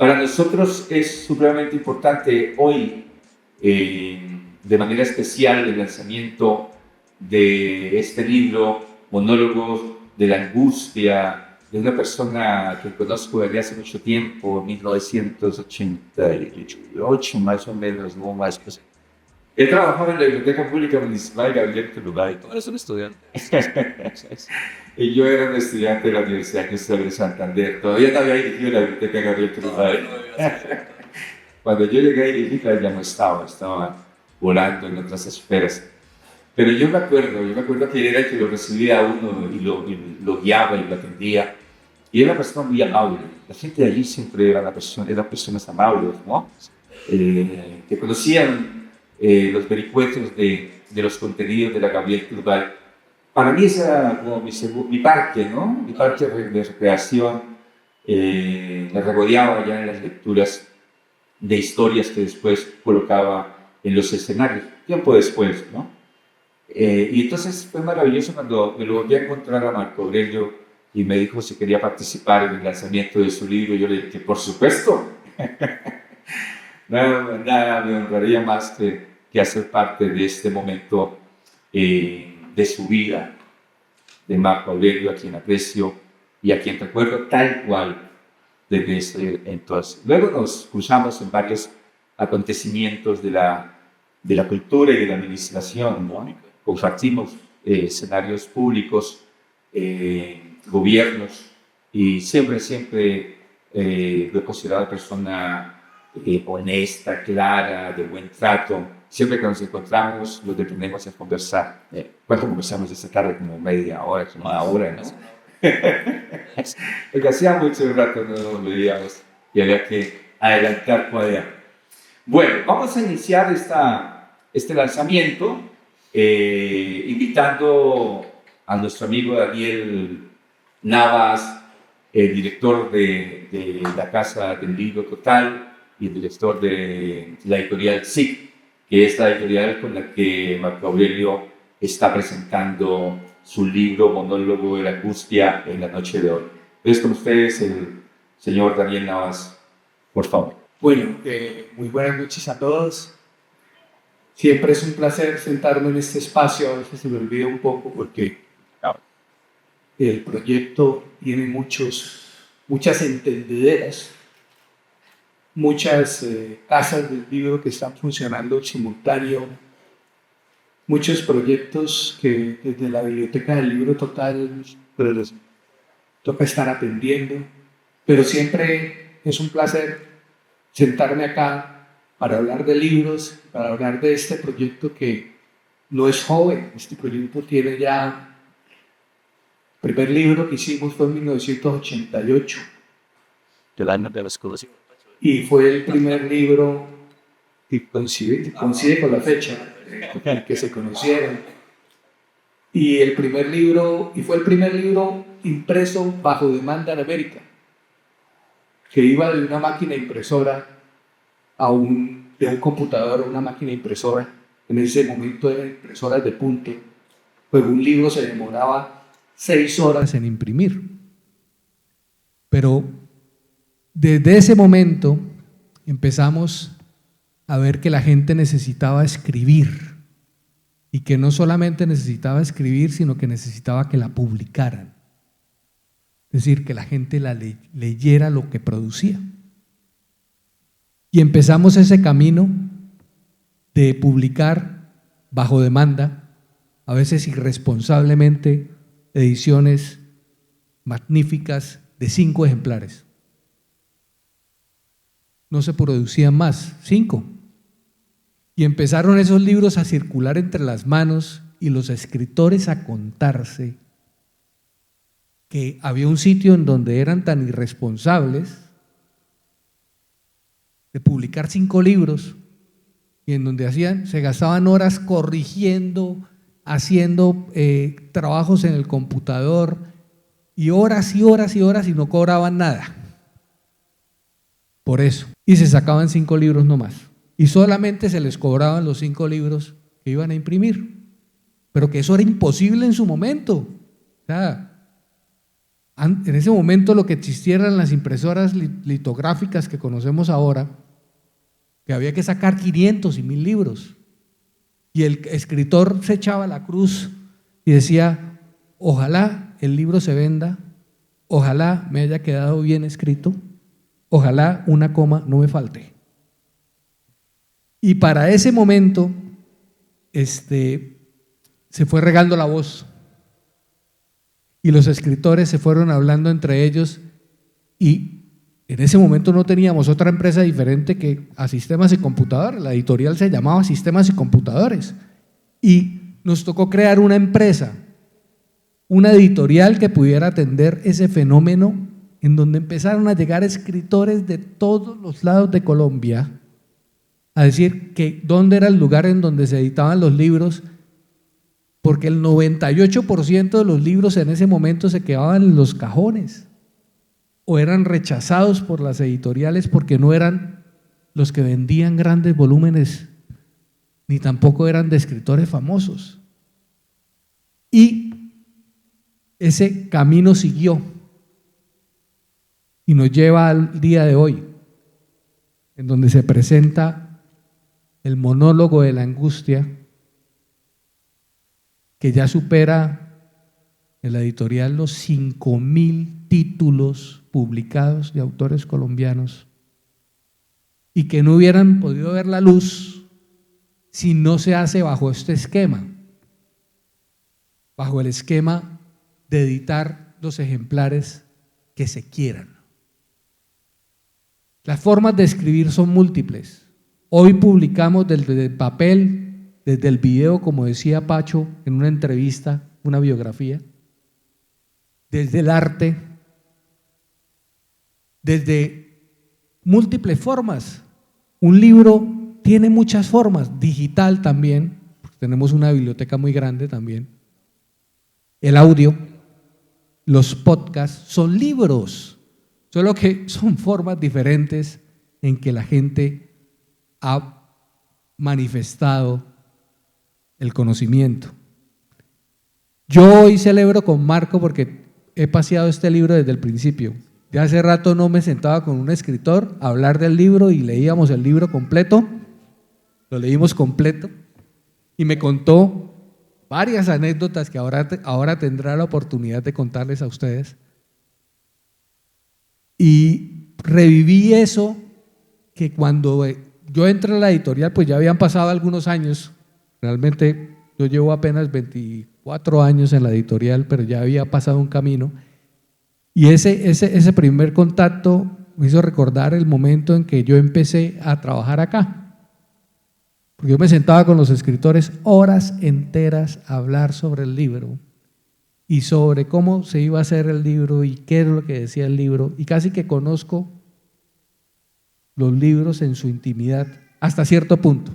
Para nosotros es supremamente importante hoy, de manera especial, el lanzamiento de este libro, Monólogos de la Angustia, de una persona que conozco desde hace mucho tiempo, 1988 más o menos, no más. Pues. He trabajado en la Biblioteca Pública Municipal Gabriel Turbay. Tú eres un estudiante. Y yo era un estudiante de la Universidad Cristóbal de Santander. Todavía no había dirigido la Biblioteca Gabriel Turbay. Cuando yo llegué a dirigirla ya no estaba volando en otras esferas. Pero yo me acuerdo que era el que lo recibía a uno y lo guiaba y lo atendía. Y era una persona muy amable. La gente de allí siempre eran personas amables, ¿no? Que conocían los vericuetos de los contenidos de la Gabriel Turbay. Para mí ese era como mi parque, ¿no? Mi parque de recreación. Me regodeaba ya en las lecturas de historias que después colocaba en los escenarios, tiempo después, ¿no? Y entonces fue maravilloso cuando me lo volví a encontrar a Marco Aurelio y me dijo si quería participar en el lanzamiento de su libro. Yo le dije que por supuesto, nada me honraría más que hacer parte de este momento de su vida, de Marco Aurelio, a quien aprecio y a quien recuerdo tal cual desde ese entonces. Luego nos cruzamos en varios acontecimientos de la cultura y de la administración, ¿no? Compartimos escenarios públicos, gobiernos, y siempre lo he considerado persona honesta, clara, de buen trato. Siempre que nos encontramos, nos detenemos a conversar. ¿Cuánto conversamos esta tarde? Como media hora, como una hora, ¿no? Porque hacía mucho rato no nos veíamos y había que adelantar todavía. Bueno, vamos a iniciar este lanzamiento invitando a nuestro amigo Daniel Navas, el director de la Casa del Libro Total y el director de la editorial SIC, que es la editorial con la que Marco Aurelio está presentando su libro Monólogo de la Angustia en la noche de hoy. Es con ustedes el señor Daniel Navas, por favor. Bueno, muy buenas noches a todos. Siempre es un placer sentarme en este espacio. A veces se me olvida un poco porque el proyecto tiene muchas entendederas, muchas casas del libro que están funcionando simultáneo, muchos proyectos que desde la Biblioteca del Libro Total pues, toca estar atendiendo, pero siempre es un placer sentarme acá para hablar de libros, para hablar de este proyecto que no es joven. Este proyecto tiene ya... El primer libro que hicimos fue en 1988. El año de la escuela. Y fue el primer libro que coincide con la fecha en que se conocieron. Y fue el primer libro impreso bajo demanda en América, que iba de una máquina impresora de un computador a una máquina impresora. En ese momento eran impresoras de punto, pues un libro se demoraba 6 horas en imprimir. Pero desde ese momento empezamos a ver que la gente necesitaba escribir, y que no solamente necesitaba escribir, sino que necesitaba que la publicaran. Es decir, que la gente leyera lo que producía. Y empezamos ese camino de publicar bajo demanda, a veces irresponsablemente, ediciones magníficas de 5 ejemplares. No se producían más, 5. Y empezaron esos libros a circular entre las manos y los escritores a contarse que había un sitio en donde eran tan irresponsables de publicar 5 libros y en donde se gastaban horas corrigiendo, haciendo trabajos en el computador y horas y horas y horas y no cobraban nada por eso, y se sacaban 5 libros nomás y solamente se les cobraban los 5 libros que iban a imprimir, pero que eso era imposible en su momento. O sea, En ese momento lo que existía eran las impresoras litográficas que conocemos ahora, que había que sacar 500 y 1000 libros. Y el escritor se echaba la cruz y decía, ojalá el libro se venda, ojalá me haya quedado bien escrito, ojalá una coma no me falte. Y para ese momento se fue regando la voz y los escritores se fueron hablando entre ellos, y en ese momento no teníamos otra empresa diferente que a Sistemas y Computadores. La editorial se llamaba Sistemas y Computadores y nos tocó crear una empresa, una editorial que pudiera atender ese fenómeno, en donde empezaron a llegar escritores de todos los lados de Colombia a decir que dónde era el lugar en donde se editaban los libros, porque el 98% de los libros en ese momento se quedaban en los cajones o eran rechazados por las editoriales porque no eran los que vendían grandes volúmenes, ni tampoco eran de escritores famosos. Y ese camino siguió y nos lleva al día de hoy, en donde se presenta el monólogo de la angustia, que ya supera en la editorial los 5000 títulos publicados de autores colombianos, y que no hubieran podido ver la luz si no se hace bajo este esquema, bajo el esquema de editar los ejemplares que se quieran. Las formas de escribir son múltiples. Hoy publicamos desde el papel, desde el video, como decía Pacho en una entrevista, una biografía, desde el arte, desde múltiples formas. Un libro tiene muchas formas, digital también, porque tenemos una biblioteca muy grande también. El audio, los podcasts son libros, solo que son formas diferentes en que la gente ha manifestado el conocimiento. Yo hoy celebro con Marco porque he paseado este libro desde el principio. De hace rato no me sentaba con un escritor a hablar del libro y leíamos el libro completo, lo leímos completo, y me contó varias anécdotas que ahora tendrá la oportunidad de contarles a ustedes. Y reviví eso que cuando yo entré a la editorial, pues ya habían pasado algunos años. Realmente yo llevo apenas 24 años en la editorial, pero ya había pasado un camino. Y ese primer contacto me hizo recordar el momento en que yo empecé a trabajar acá. Porque yo me sentaba con los escritores horas enteras a hablar sobre el libro y sobre cómo se iba a hacer el libro y qué era lo que decía el libro, y casi que conozco los libros en su intimidad hasta cierto punto.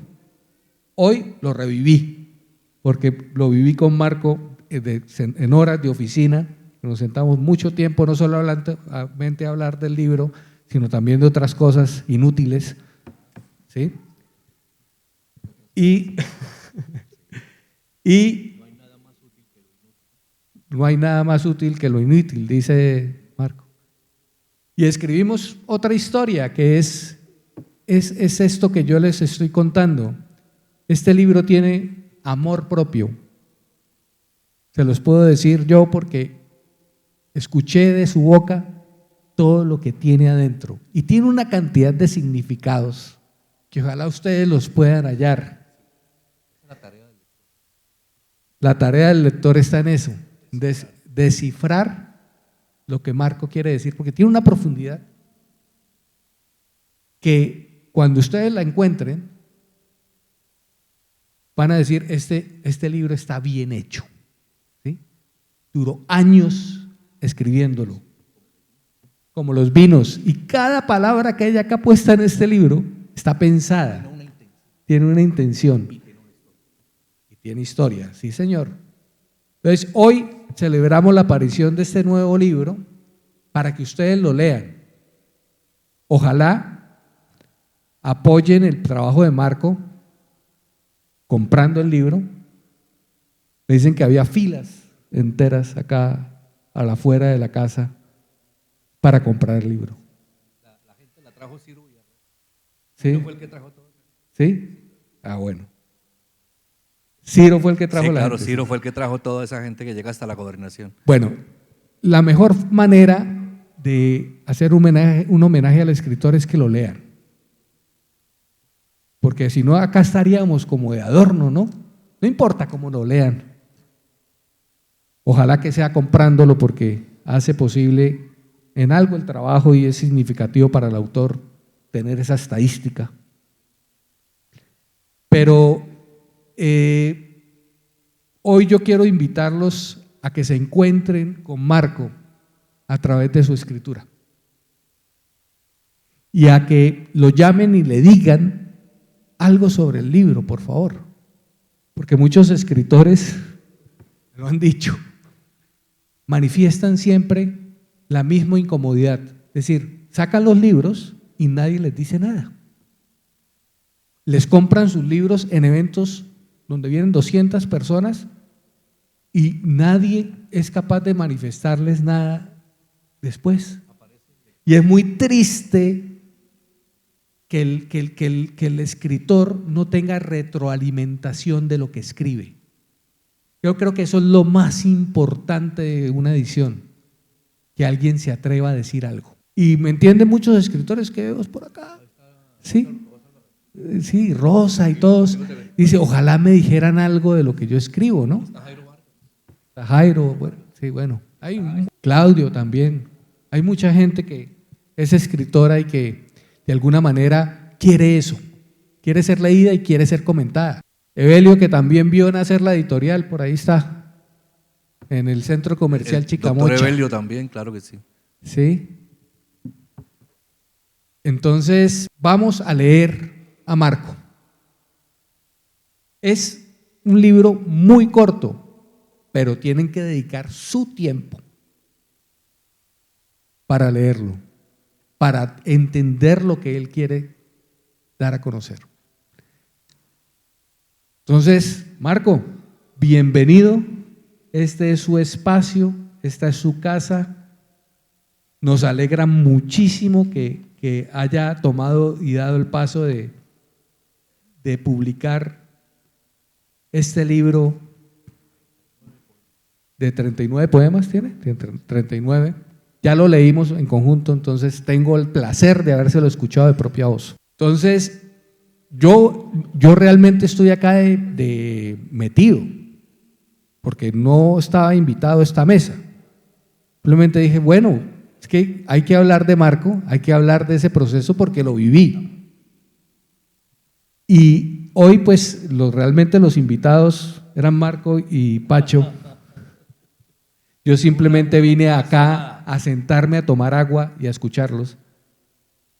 Hoy lo reviví, porque lo viví con Marco en horas de oficina, nos sentamos mucho tiempo, no solamente a hablar del libro, sino también de otras cosas inútiles, ¿sí? Y no hay nada más útil que lo inútil, dice Marco. Y escribimos otra historia que es esto que yo les estoy contando. Este libro tiene amor propio. Se los puedo decir yo porque escuché de su boca todo lo que tiene adentro. Y tiene una cantidad de significados que ojalá ustedes los puedan hallar. La tarea del lector está en eso, descifrar lo que Marco quiere decir, porque tiene una profundidad que cuando ustedes la encuentren van a decir, este libro está bien hecho, ¿sí? Duró años escribiéndolo, como los vinos, y cada palabra que hay acá puesta en este libro está pensada, tiene una intención y tiene historia, sí señor. Entonces hoy celebramos la aparición de este nuevo libro para que ustedes lo lean. Ojalá apoyen el trabajo de Marco comprando el libro. Me dicen que había filas enteras acá a la afuera de la casa para comprar el libro. La gente la trajo Ciro Villarreal. ¿Sí? Ciro fue el que trajo todo. ¿Sí? Ah, bueno. Ciro fue el que trajo Sí, la claro, gente. Ciro fue el que trajo toda esa gente que llega hasta la gobernación. Bueno, la mejor manera de hacer un homenaje al escritor es que lo lean. Porque si no, acá estaríamos como de adorno, ¿no? No importa cómo lo lean. Ojalá que sea comprándolo porque hace posible en algo el trabajo y es significativo para el autor tener esa estadística. Pero hoy yo quiero invitarlos a que se encuentren con Marco a través de su escritura y a que lo llamen y le digan algo sobre el libro, por favor, porque muchos escritores lo han dicho, manifiestan siempre la misma incomodidad, es decir, sacan los libros y nadie les dice nada. Les compran sus libros en eventos donde vienen 200 personas y nadie es capaz de manifestarles nada después. Y es muy triste que el escritor no tenga retroalimentación de lo que escribe. Yo creo que eso es lo más importante de una edición, que alguien se atreva a decir algo. Y me entienden muchos escritores que vemos por acá. Sí. Sí, Rosa y todos. Dice, ojalá me dijeran algo de lo que yo escribo, ¿no? Está Jairo, bueno, sí, bueno. Hay Claudio también. Hay mucha gente que es escritora y que de alguna manera quiere eso. Quiere ser leída y quiere ser comentada. Evelio, que también vio nacer la editorial, por ahí está, en el centro comercial Chicamocha. Doctor Evelio también, claro que sí. Sí. Entonces, vamos a leer a Marco. Es un libro muy corto, pero tienen que dedicar su tiempo para leerlo, para entender lo que él quiere dar a conocer. Entonces, Marco, bienvenido. Este es su espacio, esta es su casa. Nos alegra muchísimo que haya tomado y dado el paso de publicar este libro de 39 poemas, ¿tiene? 39. Ya lo leímos en conjunto, entonces tengo el placer de habérselo escuchado de propia voz. Entonces, yo realmente estoy acá de metido, porque no estaba invitado a esta mesa. Simplemente dije, bueno, es que hay que hablar de Marco, hay que hablar de ese proceso porque lo viví. Y hoy pues realmente los invitados eran Marco y Pacho. Yo simplemente vine acá a sentarme a tomar agua y a escucharlos.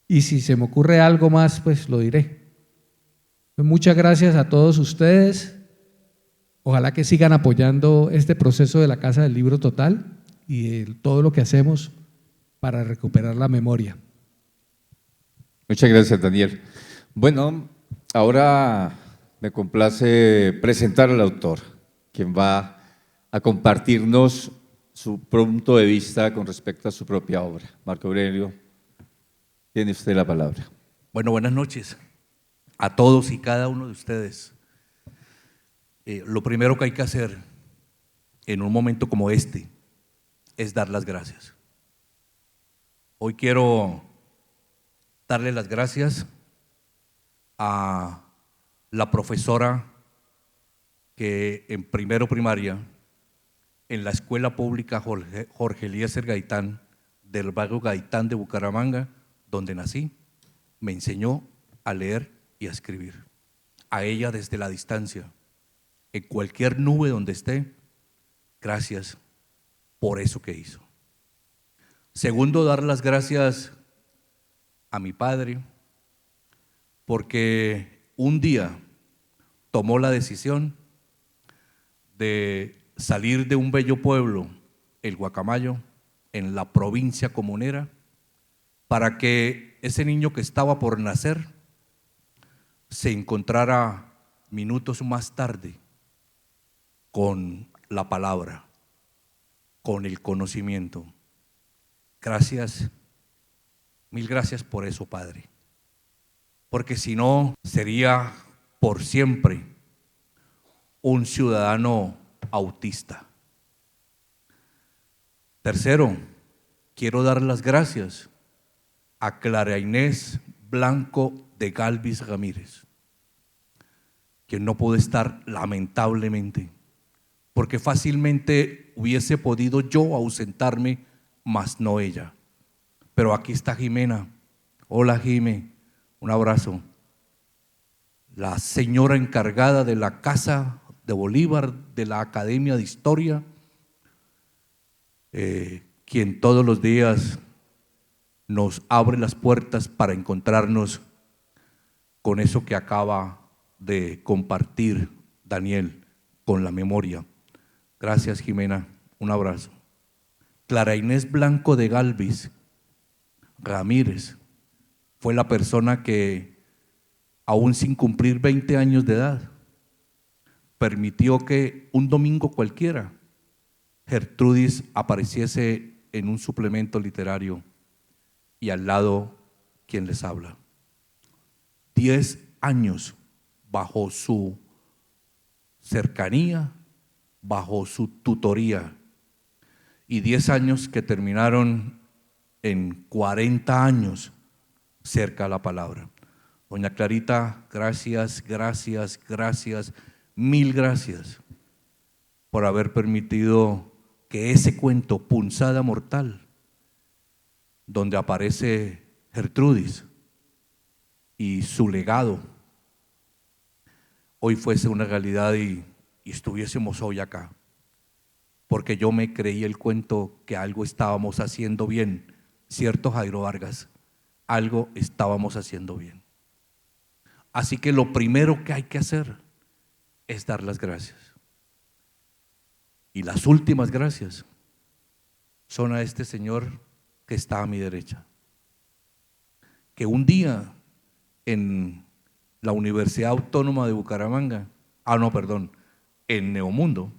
Y si se me ocurre algo más, pues lo diré. Muchas gracias a todos ustedes. Ojalá que sigan apoyando este proceso de la Casa del Libro Total y de todo lo que hacemos para recuperar la memoria. Muchas gracias, Daniel. Bueno, ahora me complace presentar al autor, quien va a compartirnos su punto de vista con respecto a su propia obra. Marco Aurelio, tiene usted la palabra. Bueno, buenas noches a todos y cada uno de ustedes. Lo primero que hay que hacer en un momento como este es dar las gracias. Hoy quiero darle las gracias a la profesora que en primero primaria, en la escuela pública Jorge Eliezer Gaitán, del barrio Gaitán de Bucaramanga, donde nací, me enseñó a leer y a escribir. A ella desde la distancia, en cualquier nube donde esté, gracias por eso que hizo. Segundo, dar las gracias a mi padre, porque un día tomó la decisión de salir de un bello pueblo, el Guacamayo, en la provincia comunera, para que ese niño que estaba por nacer se encontrara minutos más tarde con la palabra, con el conocimiento. Gracias, mil gracias por eso, Padre. Porque si no, sería por siempre un ciudadano autista. Tercero, quiero dar las gracias a Clara Inés Blanco de Galvis Ramírez, quien no pudo estar lamentablemente, porque fácilmente hubiese podido yo ausentarme, mas no ella. Pero aquí está Jimena. Hola, Jime, un abrazo. La señora encargada de la Casa de Bolívar, de la Academia de Historia, quien todos los días nos abre las puertas para encontrarnos con eso que acaba de compartir Daniel, con la memoria. Gracias, Jimena, un abrazo. Clara Inés Blanco de Galvis Ramírez fue la persona que, aún sin cumplir 20 años de edad, permitió que un domingo cualquiera Gertrudis apareciese en un suplemento literario y al lado quien les habla. 10 años bajo su cercanía, bajo su tutoría, y 10 años que terminaron en 40 años cerca a la palabra. Doña Clarita, gracias, gracias, gracias, mil gracias por haber permitido que ese cuento, Punzada Mortal, donde aparece Gertrudis y su legado, hoy fuese una realidad y estuviésemos hoy acá, porque yo me creí el cuento que algo estábamos haciendo bien, ¿cierto, Jairo Vargas? Algo estábamos haciendo bien. Así que lo primero que hay que hacer es dar las gracias. Y las últimas gracias son a este señor que está a mi derecha, que un día en la Universidad Autónoma de Bucaramanga, en Neomundo,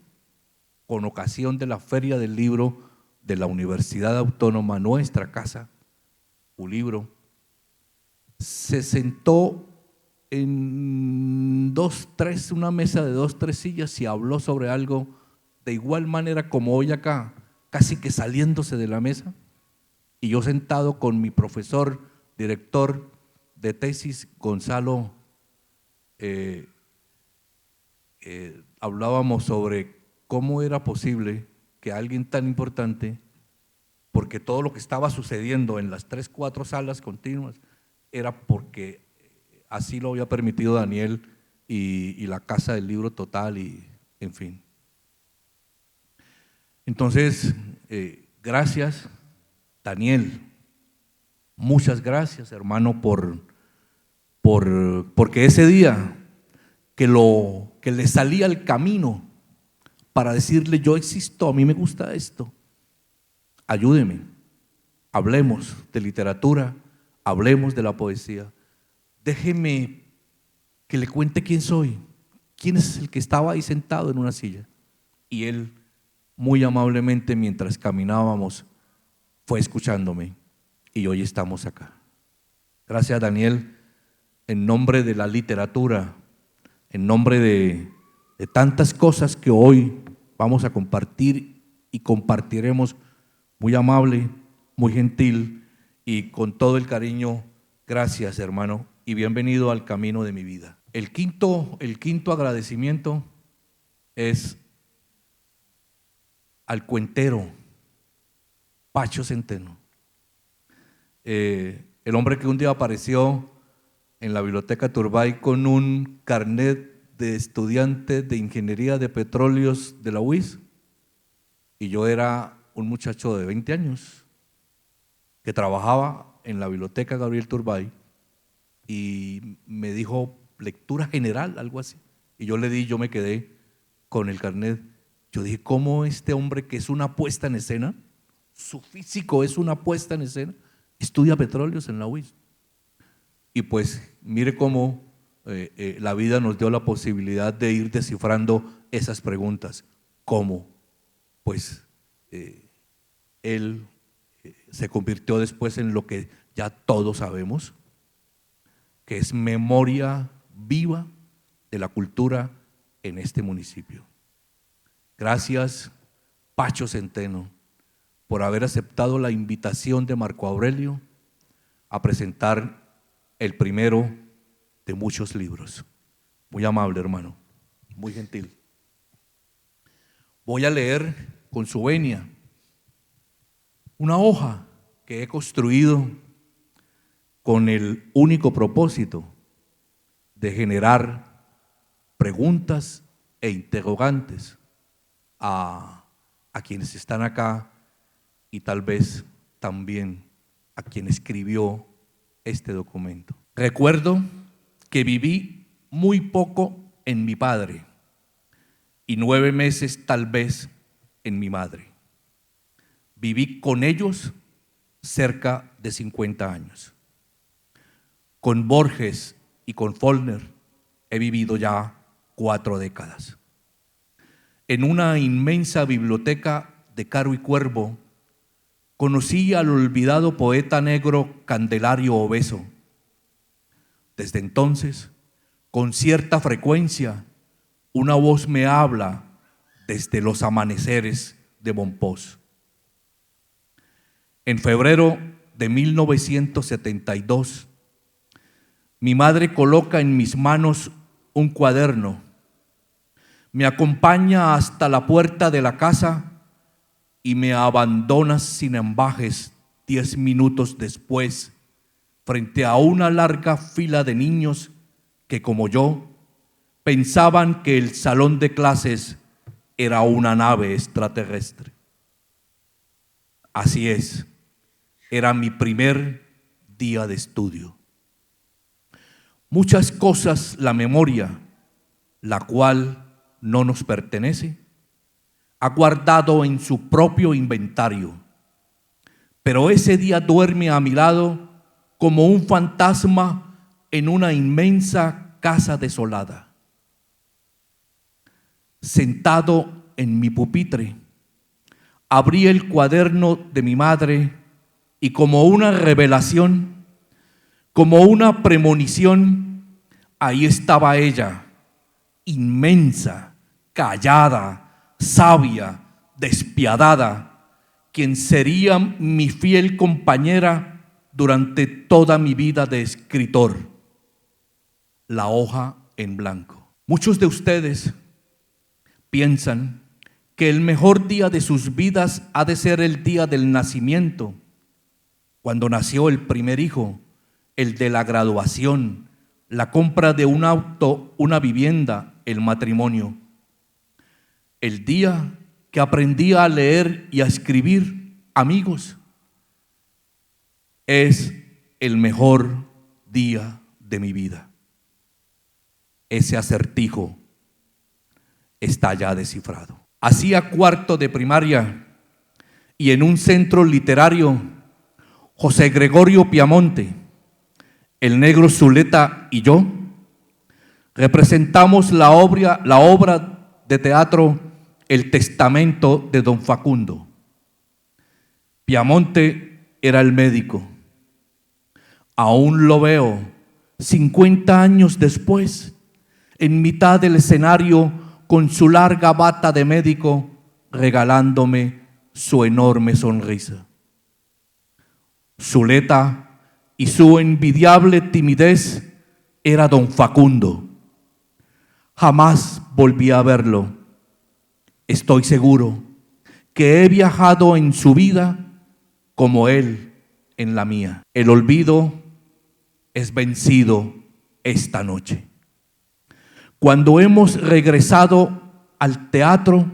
con ocasión de la Feria del Libro de la Universidad Autónoma, nuestra casa, un libro, se sentó en una mesa de 2, 3 sillas y habló sobre algo de igual manera como hoy acá, casi que saliéndose de la mesa, y yo sentado con mi profesor, director de tesis, Gonzalo, hablábamos sobre cómo era posible que alguien tan importante, porque todo lo que estaba sucediendo en las 3, 4 salas continuas era porque así lo había permitido Daniel y la Casa del Libro Total, y en fin. Entonces, gracias, Daniel, muchas gracias, hermano, porque ese día que le salía al camino para decirle: yo existo, a mí me gusta esto, ayúdeme, hablemos de literatura, hablemos de la poesía, déjeme que le cuente quién soy, quién es el que estaba ahí sentado en una silla. Y él, muy amablemente, mientras caminábamos, fue escuchándome, y hoy estamos acá. Gracias, Daniel, en nombre de la literatura, en nombre de tantas cosas que hoy vamos a compartir y compartiremos. Muy amable, muy gentil y con todo el cariño. Gracias, hermano, y bienvenido al camino de mi vida. El quinto agradecimiento es al cuentero Pacho Centeno, el hombre que un día apareció en la biblioteca Turbay con un carnet de estudiante de Ingeniería de Petróleos de la UIS, y yo era un muchacho de 20 años que trabajaba en la biblioteca Gabriel Turbay, y me dijo lectura general, algo así, y yo me quedé con el carnet. Yo dije: ¿cómo este hombre, que es una puesta en escena, su físico es una puesta en escena, estudia petróleos en la UIS? Y pues mire cómo la vida nos dio la posibilidad de ir descifrando esas preguntas. ¿Cómo? Pues él se convirtió después en lo que ya todos sabemos, que es memoria viva de la cultura en este municipio. Gracias, Pacho Centeno, por haber aceptado la invitación de Marco Aurelio a presentar el primero de muchos libros. Muy amable, hermano, muy gentil. Voy a leer con su venia una hoja que he construido con el único propósito de generar preguntas e interrogantes a quienes están acá y tal vez también a quien escribió este documento. Recuerdo que viví muy poco en mi padre y 9 meses tal vez en mi madre. Viví con ellos cerca de 50 años. Con Borges y con Faulkner he vivido ya 4 décadas. En una inmensa biblioteca de Caro y Cuervo conocí al olvidado poeta negro Candelario Obeso. Desde entonces, con cierta frecuencia, una voz me habla desde los amaneceres de Monpós. En febrero de 1972, mi madre coloca en mis manos un cuaderno, me acompaña hasta la puerta de la casa y me abandona sin ambages 10 minutos después, frente a una larga fila de niños que, como yo, pensaban que el salón de clases era una nave extraterrestre. Así es, era mi primer día de estudio. Muchas cosas la memoria, la cual no nos pertenece, ha guardado en su propio inventario, pero ese día duerme a mi lado como un fantasma en una inmensa casa desolada. Sentado en mi pupitre, abrí el cuaderno de mi madre y, como una revelación, como una premonición, ahí estaba ella, inmensa, callada, sabia, despiadada, quien sería mi fiel compañera durante toda mi vida de escritor. La hoja en blanco. Muchos de ustedes piensan que el mejor día de sus vidas ha de ser el día del nacimiento, cuando nació el primer hijo, el de la graduación, la compra de un auto, una vivienda, el matrimonio. El día que aprendí a leer y a escribir, amigos, es el mejor día de mi vida. Ese acertijo está ya descifrado. Hacía 4º de primaria y en un centro literario, José Gregorio Piamonte, el negro Zuleta y yo representamos la obra de teatro El testamento de don Facundo. Piamonte era el médico. Aún lo veo 50 años después, en mitad del escenario, con su larga bata de médico, regalándome su enorme sonrisa. Zuleta y su envidiable timidez era don Facundo. Jamás volví a verlo. Estoy seguro que he viajado en su vida como él en la mía. El olvido es vencido esta noche. Cuando hemos regresado al teatro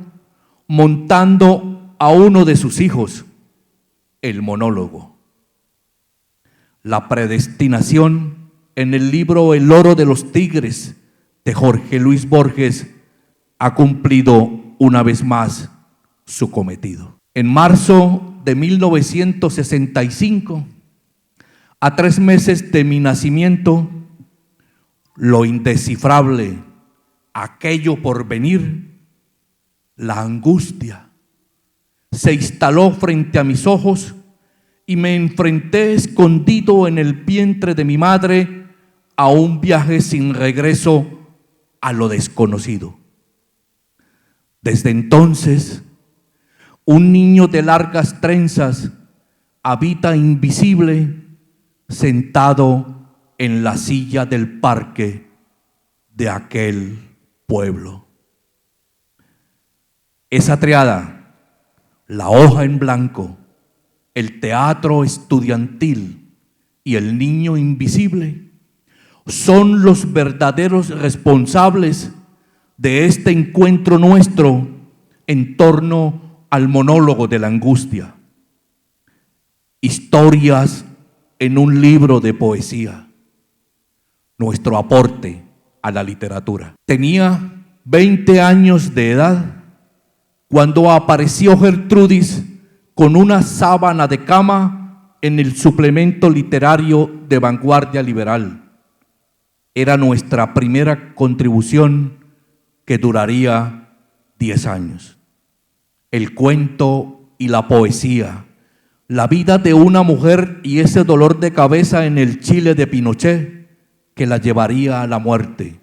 montando a uno de sus hijos, el monólogo. La predestinación en el libro El oro de los tigres de Jorge Luis Borges ha cumplido una vez más su cometido. En marzo de 1965, a 3 meses de mi nacimiento, lo indescifrable, aquello por venir, la angustia, se instaló frente a mis ojos y me enfrenté escondido en el vientre de mi madre a un viaje sin regreso a lo desconocido. Desde entonces, un niño de largas trenzas habita invisible sentado en la silla del parque de aquel pueblo. Esa triada, la hoja en blanco, el teatro estudiantil y el niño invisible, son los verdaderos responsables de este encuentro nuestro en torno al monólogo de la angustia. Historias en un libro de poesía, nuestro aporte a la literatura. Tenía 20 años de edad cuando apareció Gertrudis con una sábana de cama en el suplemento literario de Vanguardia Liberal. Era nuestra primera contribución que duraría 10 años. El cuento y la poesía, la vida de una mujer y ese dolor de cabeza en el Chile de Pinochet que la llevaría a la muerte.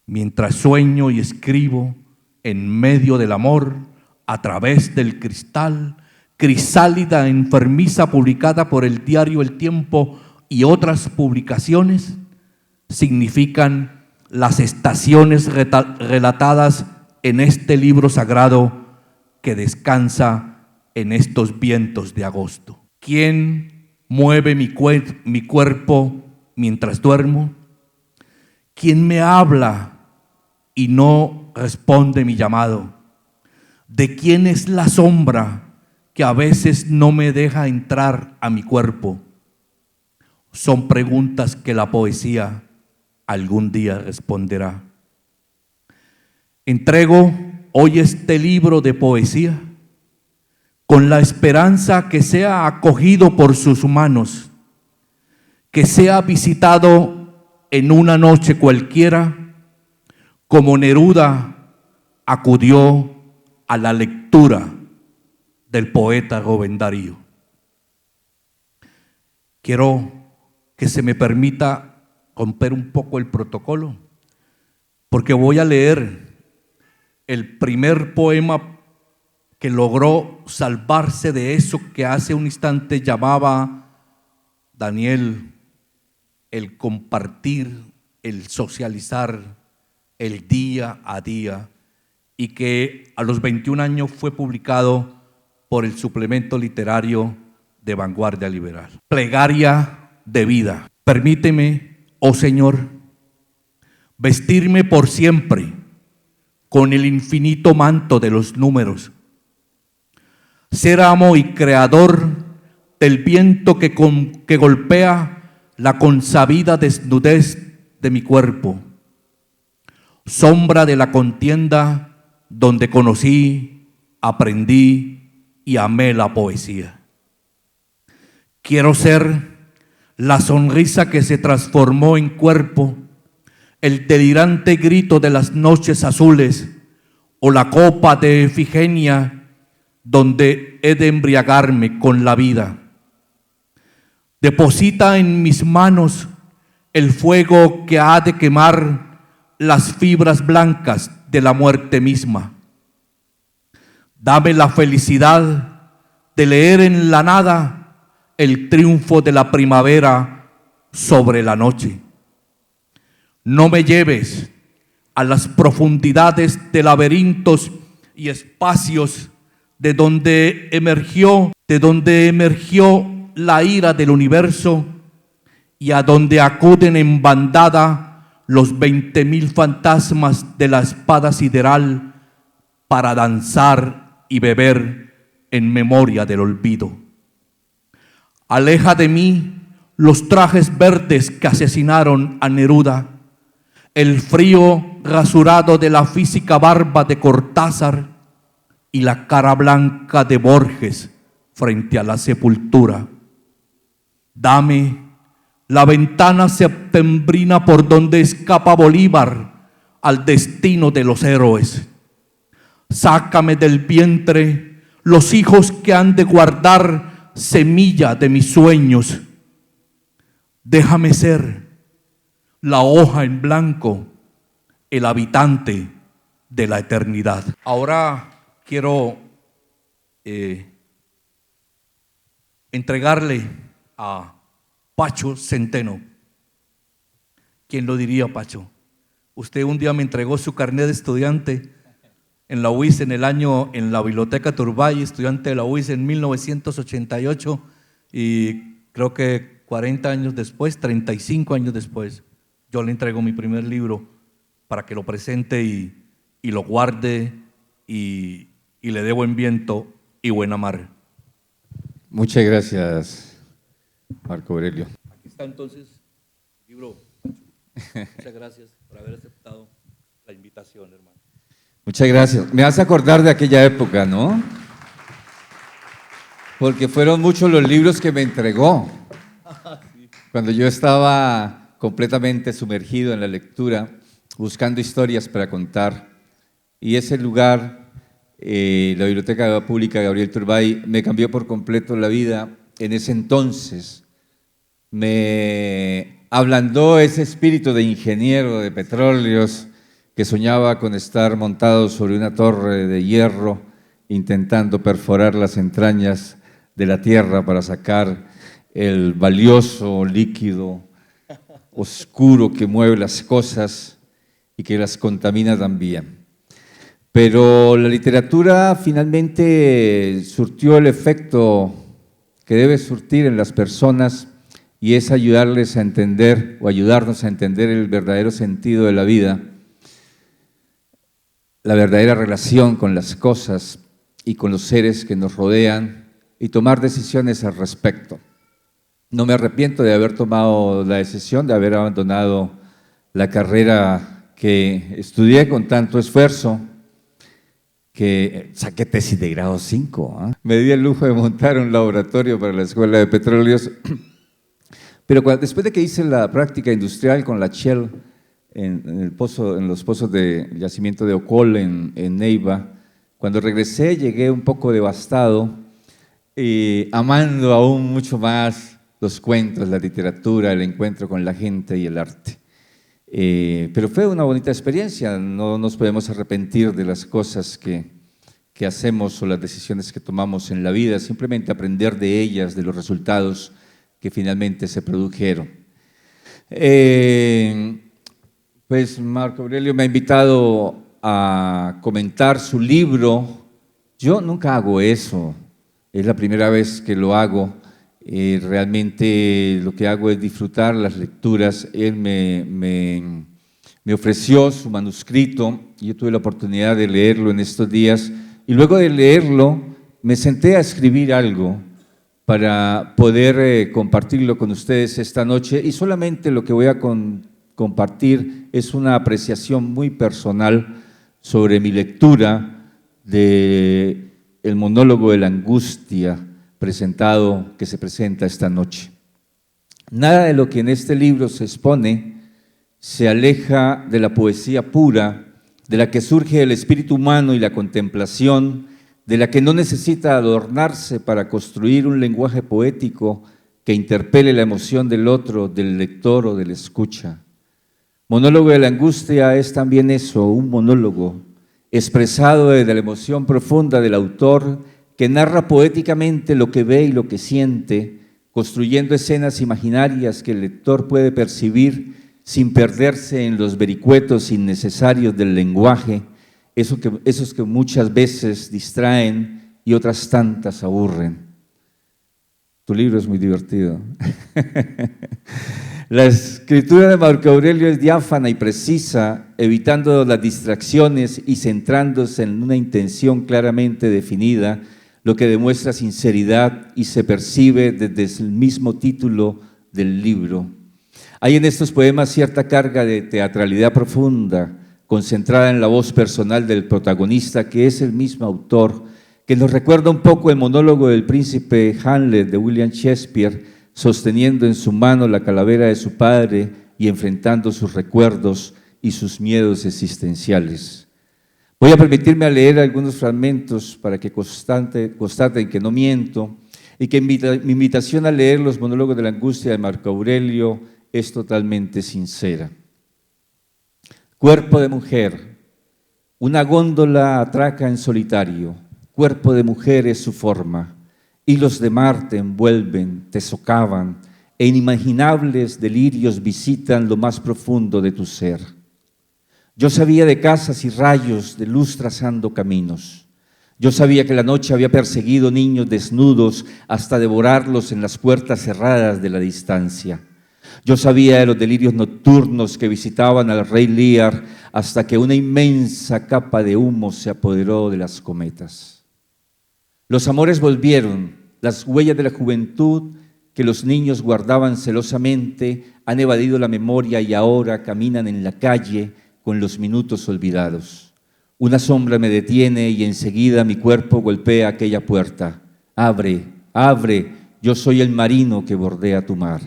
Mientras sueño y escribo en medio del amor, a través del cristal, Crisálida enfermiza publicada por el diario El Tiempo y otras publicaciones, significan las estaciones relatadas en este libro sagrado que descansa en estos vientos de agosto. ¿Quién mueve mi cuerpo mientras duermo? ¿Quién me habla y no responde mi llamado? ¿De quién es la sombra que a veces no me deja entrar a mi cuerpo? Son preguntas que la poesía algún día responderá. Entrego hoy este libro de poesía con la esperanza que sea acogido por sus manos, que sea visitado en una noche cualquiera, como Neruda acudió a la lectura del poeta Rubén Darío. Quiero que se me permita romper un poco el protocolo, porque voy a leer el primer poema que logró salvarse de eso que hace un instante llamaba Daniel el compartir, el socializar, el día a día, y que a los 21 años fue publicado por el suplemento literario de Vanguardia Liberal. Plegaria de vida. Permíteme, oh Señor, vestirme por siempre con el infinito manto de los números, ser amo y creador del viento que golpea la consabida desnudez de mi cuerpo, sombra de la contienda donde conocí, aprendí y amé la poesía. Quiero ser la sonrisa que se transformó en cuerpo, el delirante grito de las noches azules o la copa de Efigenia donde he de embriagarme con la vida. Deposita en mis manos el fuego que ha de quemar las fibras blancas de la muerte misma. Dame la felicidad de leer en la nada el triunfo de la primavera sobre la noche. No me lleves a las profundidades de laberintos y espacios de donde emergió la ira del universo y a donde acuden en bandada los 20,000 fantasmas de la espada sideral para danzar y beber en memoria del olvido. Aleja de mí los trajes verdes que asesinaron a Neruda, el frío rasurado de la física barba de Cortázar y la cara blanca de Borges frente a la sepultura. Dame la ventana septembrina por donde escapa Bolívar al destino de los héroes. Sácame del vientre los hijos que han de guardar semilla de mis sueños. Déjame ser la hoja en blanco, el habitante de la eternidad. Ahora quiero entregarle a Pacho Centeno. ¿Quién lo diría, Pacho? Usted un día me entregó su carnet de estudiante en la UIS en la Biblioteca Turbay, estudiante de la UIS en 1988, y creo que 40 años después, 35 años después, yo le entrego mi primer libro para que lo presente y lo guarde y le dé buen viento y buena mar. Muchas gracias, Marco Aurelio. Aquí está entonces el libro. Muchas gracias por haber aceptado la invitación, hermano. Muchas gracias. Me hace acordar de aquella época, ¿no? Porque fueron muchos los libros que me entregó. Cuando yo estaba completamente sumergido en la lectura, buscando historias para contar. Y ese lugar, la Biblioteca Pública Gabriel Turbay, me cambió por completo la vida. En ese entonces me ablandó ese espíritu de ingeniero de petróleos que soñaba con estar montado sobre una torre de hierro intentando perforar las entrañas de la tierra para sacar el valioso líquido oscuro que mueve las cosas y que las contamina también. Pero la literatura finalmente surtió el efecto que debe surtir en las personas, y es ayudarles a entender o ayudarnos a entender el verdadero sentido de la vida, la verdadera relación con las cosas y con los seres que nos rodean, y tomar decisiones al respecto. No me arrepiento de haber tomado la decisión de haber abandonado la carrera que estudié con tanto esfuerzo, que saqué tesis de grado 5. Me di el lujo de montar un laboratorio para la Escuela de Petróleos, pero después de que hice la práctica industrial con la Shell en los pozos de yacimiento de Ocol en Neiva, cuando regresé llegué un poco devastado, amando aún mucho más los cuentos, la literatura, el encuentro con la gente y el arte. Pero fue una bonita experiencia, no nos podemos arrepentir de las cosas que hacemos o las decisiones que tomamos en la vida, simplemente aprender de ellas, de los resultados que finalmente se produjeron. Pues Marco Aurelio me ha invitado a comentar su libro. Yo nunca hago eso, es la primera vez que lo hago. Realmente lo que hago es disfrutar las lecturas. Él me ofreció su manuscrito y yo tuve la oportunidad de leerlo en estos días, y luego de leerlo me senté a escribir algo para poder compartirlo con ustedes esta noche, y solamente lo que voy a compartir es una apreciación muy personal sobre mi lectura de el monólogo de la angustia que se presenta esta noche. Nada de lo que en este libro se expone se aleja de la poesía pura, de la que surge el espíritu humano y la contemplación, de la que no necesita adornarse para construir un lenguaje poético que interpele la emoción del otro, del lector o del escucha. Monólogo de la angustia es también eso, un monólogo expresado desde la emoción profunda del autor, que narra poéticamente lo que ve y lo que siente, construyendo escenas imaginarias que el lector puede percibir sin perderse en los vericuetos innecesarios del lenguaje, esos que muchas veces distraen y otras tantas aburren. Tu libro es muy divertido. La escritura de Marco Aurelio es diáfana y precisa, evitando las distracciones y centrándose en una intención claramente definida, lo que demuestra sinceridad y se percibe desde el mismo título del libro. Hay en estos poemas cierta carga de teatralidad profunda, concentrada en la voz personal del protagonista, que es el mismo autor, que nos recuerda un poco el monólogo del príncipe Hamlet de William Shakespeare, sosteniendo en su mano la calavera de su padre y enfrentando sus recuerdos y sus miedos existenciales. Voy a permitirme a leer algunos fragmentos para que constaten que no miento y que mi invitación a leer los monólogos de la angustia de Marco Aurelio es totalmente sincera. Cuerpo de mujer, una góndola atraca en solitario, cuerpo de mujer es su forma, hilos de mar te envuelven, te socavan, e inimaginables delirios visitan lo más profundo de tu ser. Yo sabía de casas y rayos, de luz trazando caminos. Yo sabía que la noche había perseguido niños desnudos hasta devorarlos en las puertas cerradas de la distancia. Yo sabía de los delirios nocturnos que visitaban al rey Lear hasta que una inmensa capa de humo se apoderó de las cometas. Los amores volvieron, las huellas de la juventud que los niños guardaban celosamente han evadido la memoria y ahora caminan en la calle con los minutos olvidados. Una sombra me detiene y enseguida mi cuerpo golpea aquella puerta. Abre, abre, yo soy el marino que bordea tu mar.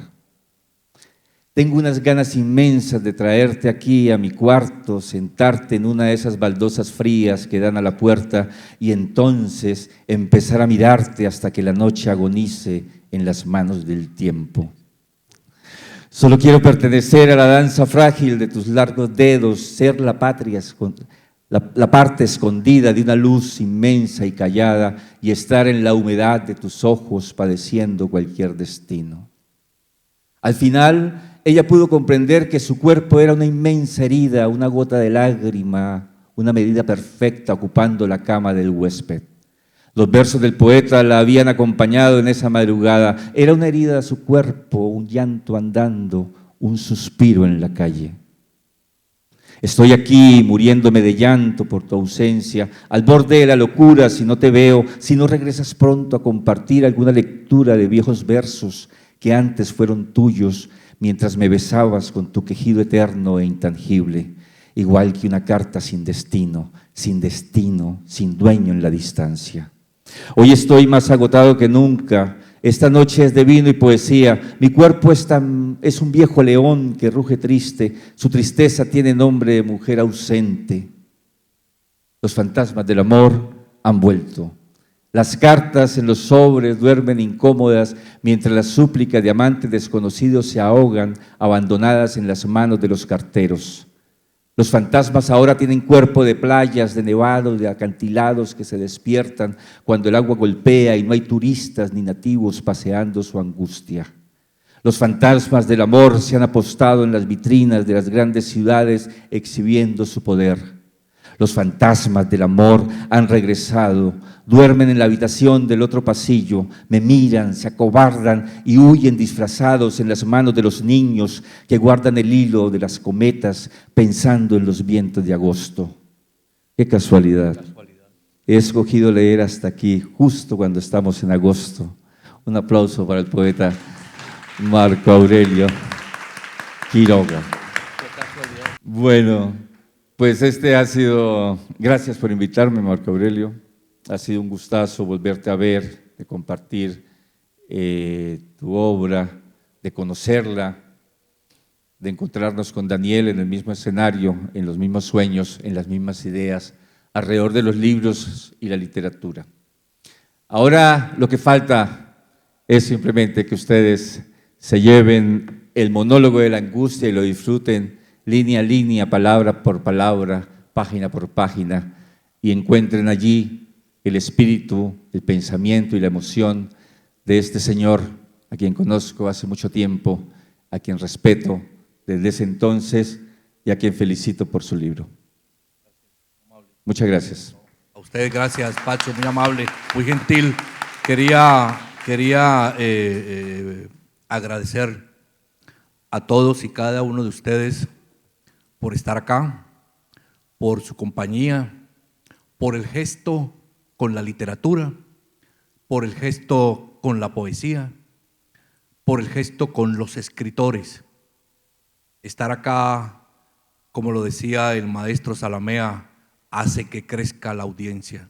Tengo unas ganas inmensas de traerte aquí a mi cuarto, sentarte en una de esas baldosas frías que dan a la puerta y entonces empezar a mirarte hasta que la noche agonice en las manos del tiempo. Solo quiero pertenecer a la danza frágil de tus largos dedos, ser la parte escondida de una luz inmensa y callada y estar en la humedad de tus ojos padeciendo cualquier destino. Al final, ella pudo comprender que su cuerpo era una inmensa herida, una gota de lágrima, una medida perfecta ocupando la cama del huésped. Los versos del poeta la habían acompañado en esa madrugada. Era una herida a su cuerpo, un llanto andando, un suspiro en la calle. Estoy aquí muriéndome de llanto por tu ausencia, al borde de la locura si no te veo, si no regresas pronto a compartir alguna lectura de viejos versos que antes fueron tuyos, mientras me besabas con tu quejido eterno e intangible, igual que una carta sin destino, sin dueño en la distancia. Hoy estoy más agotado que nunca. Esta noche es de vino y poesía. Mi cuerpo es un viejo león que ruge triste. Su tristeza tiene nombre de mujer ausente. Los fantasmas del amor han vuelto. Las cartas en los sobres duermen incómodas mientras las súplicas de amantes desconocidos se ahogan, abandonadas en las manos de los carteros. Los fantasmas ahora tienen cuerpo de playas, de nevados, de acantilados que se despiertan cuando el agua golpea y no hay turistas ni nativos paseando su angustia. Los fantasmas del amor se han apostado en las vitrinas de las grandes ciudades exhibiendo su poder. Los fantasmas del amor han regresado, duermen en la habitación del otro pasillo, me miran, se acobardan y huyen disfrazados en las manos de los niños que guardan el hilo de las cometas pensando en los vientos de agosto. ¡Qué casualidad! He escogido leer hasta aquí, justo cuando estamos en agosto. Un aplauso para el poeta Marco Aurelio Quiroga. Bueno, pues gracias por invitarme, Marco Aurelio. Ha sido un gustazo volverte a ver, de compartir tu obra, de conocerla, de encontrarnos con Daniel en el mismo escenario, en los mismos sueños, en las mismas ideas, alrededor de los libros y la literatura. Ahora lo que falta es simplemente que ustedes se lleven el monólogo de la angustia y lo disfruten línea a línea, palabra por palabra, página por página, y encuentren allí el espíritu, el pensamiento y la emoción de este señor a quien conozco hace mucho tiempo, a quien respeto desde ese entonces y a quien felicito por su libro. Muchas gracias. A ustedes gracias, Pacho, muy amable, muy gentil. Quería agradecer a todos y cada uno de ustedes por estar acá, por su compañía, por el gesto con la literatura, por el gesto con la poesía, por el gesto con los escritores. Estar acá, como lo decía el maestro Zalamea, hace que crezca la audiencia.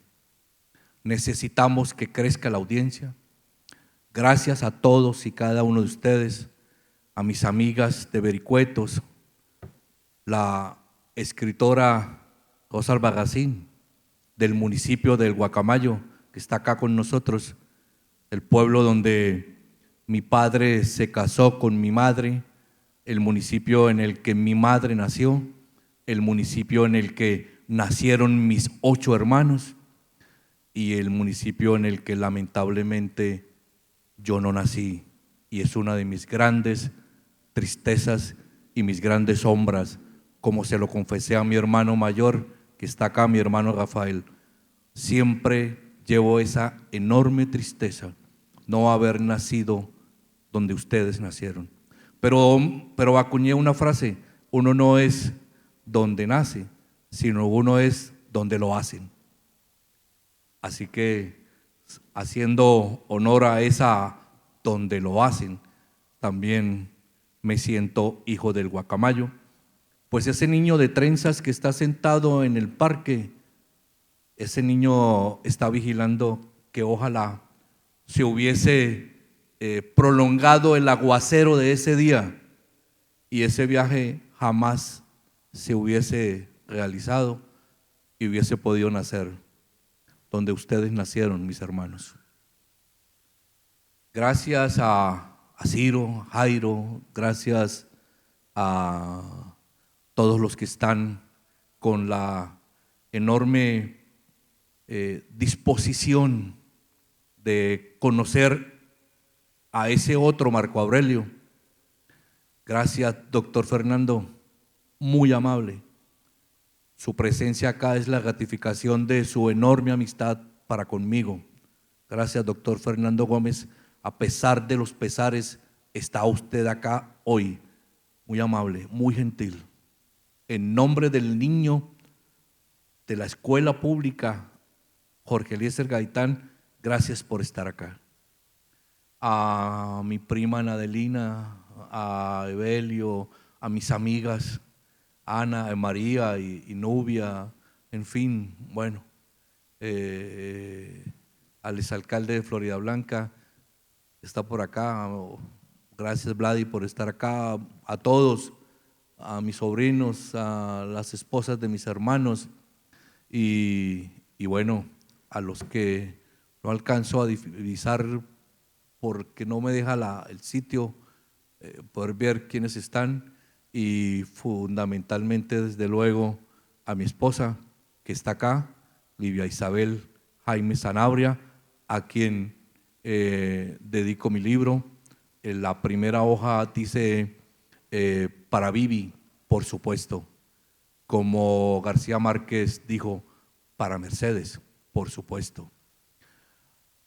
Necesitamos que crezca la audiencia. Gracias a todos y cada uno de ustedes, a mis amigas de Vericuetos, la escritora Rosa Albarracín, del municipio del Guacamayo, que está acá con nosotros, el pueblo donde mi padre se casó con mi madre, el municipio en el que mi madre nació, el municipio en el que nacieron mis 8 hermanos y el municipio en el que lamentablemente yo no nací, y es una de mis grandes tristezas y mis grandes sombras, como se lo confesé a mi hermano mayor que está acá, mi hermano Rafael. Siempre llevo esa enorme tristeza, no haber nacido donde ustedes nacieron. Pero acuñé una frase: uno no es donde nace, sino uno es donde lo hacen. Así que, haciendo honor a esa donde lo hacen, también me siento hijo del Guacamayo. Pues ese niño de trenzas que está sentado en el parque, ese niño está vigilando que ojalá se hubiese prolongado el aguacero de ese día y ese viaje jamás se hubiese realizado y hubiese podido nacer donde ustedes nacieron, mis hermanos. Gracias a Ciro, Jairo, gracias a todos los que están con la enorme disposición de conocer a ese otro Marco Aurelio. Gracias, doctor Fernando, muy amable. Su presencia acá es la gratificación de su enorme amistad para conmigo. Gracias, doctor Fernando Gómez. A pesar de los pesares, está usted acá hoy. Muy amable, muy gentil. En nombre del niño de la escuela pública Jorge Eliezer Gaitán, gracias por estar acá. A mi prima Nadelina, a Evelio, a mis amigas Ana, María y Nubia, en fin, bueno, al exalcalde de Florida Blanca, está por acá. Gracias, Vladi, por estar acá. A todos, a mis sobrinos, a las esposas de mis hermanos y bueno, a los que no alcanzo a divisar porque no me deja el sitio poder ver quiénes están, y fundamentalmente, desde luego, a mi esposa que está acá, Livia Isabel Jaime Sanabria, a quien dedico mi libro. En la primera hoja dice para Vivi, por supuesto, como García Márquez dijo, para Mercedes, por supuesto.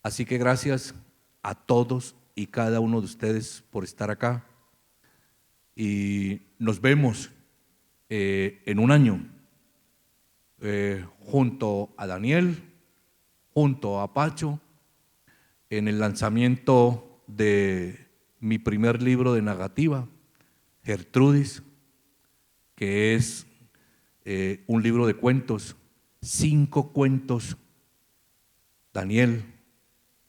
Así que gracias a todos y cada uno de ustedes por estar acá, y nos vemos en un año junto a Daniel, junto a Pacho, en el lanzamiento de mi primer libro de narrativa, Gertrudis, que es un libro de cuentos, 5 cuentos, Daniel,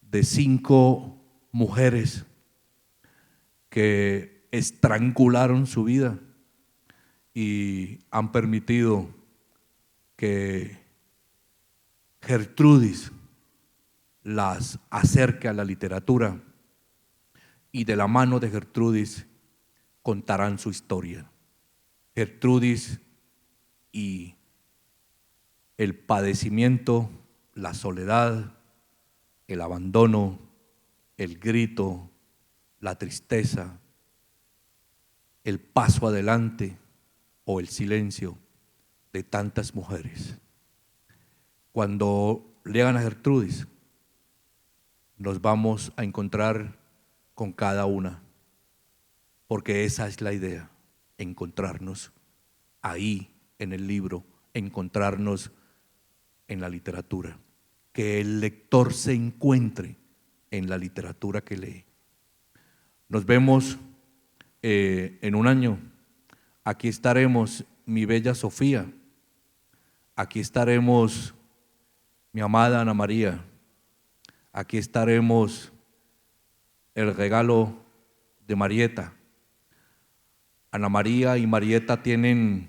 de 5 mujeres que estrangularon su vida y han permitido que Gertrudis las acerque a la literatura, y de la mano de Gertrudis contarán su historia. Gertrudis y el padecimiento, la soledad, el abandono, el grito, la tristeza, el paso adelante o el silencio de tantas mujeres. Cuando lean a Gertrudis, nos vamos a encontrar con cada una, porque esa es la idea, encontrarnos ahí en el libro, encontrarnos en la literatura, que el lector se encuentre en la literatura que lee. Nos vemos en un año. Aquí estaremos mi bella Sofía, aquí estaremos mi amada Ana María, aquí estaremos el regalo de Marieta. Ana María y Marieta tienen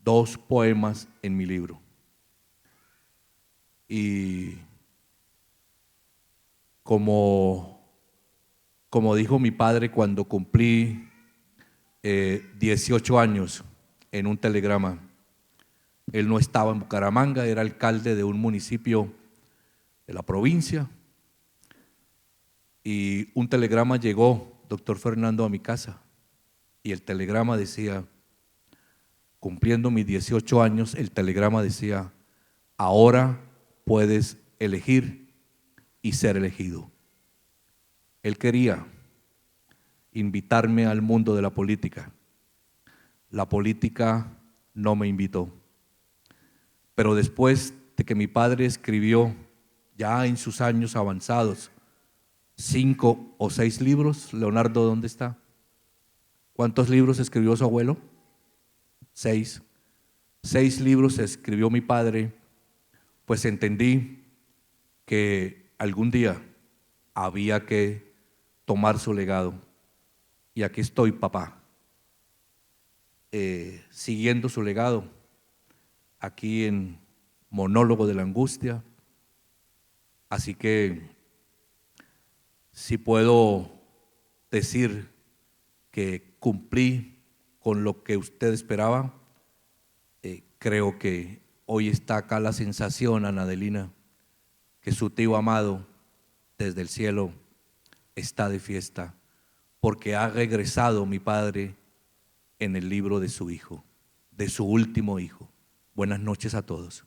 2 poemas en mi libro. Y como dijo mi padre cuando cumplí 18 años en un telegrama, él no estaba en Bucaramanga, era alcalde de un municipio de la provincia, y un telegrama llegó, doctor Fernando, a mi casa, y el telegrama decía, cumpliendo mis 18 años, el telegrama decía, ahora puedes elegir y ser elegido. Él quería invitarme al mundo de la política. La política no me invitó. Pero después de que mi padre escribió, ya en sus años avanzados, 5 o 6 libros, Leonardo, ¿dónde está? ¿Cuántos libros escribió su abuelo? 6. 6 libros escribió mi padre, pues entendí que algún día había que tomar su legado. Y aquí estoy, papá, siguiendo su legado, aquí en Monólogo de la Angustia. Así que si puedo decir que cumplí con lo que usted esperaba, creo que hoy está acá la sensación, Ana Adelina, que su tío amado desde el cielo está de fiesta, porque ha regresado mi padre en el libro de su hijo, de su último hijo. Buenas noches a todos.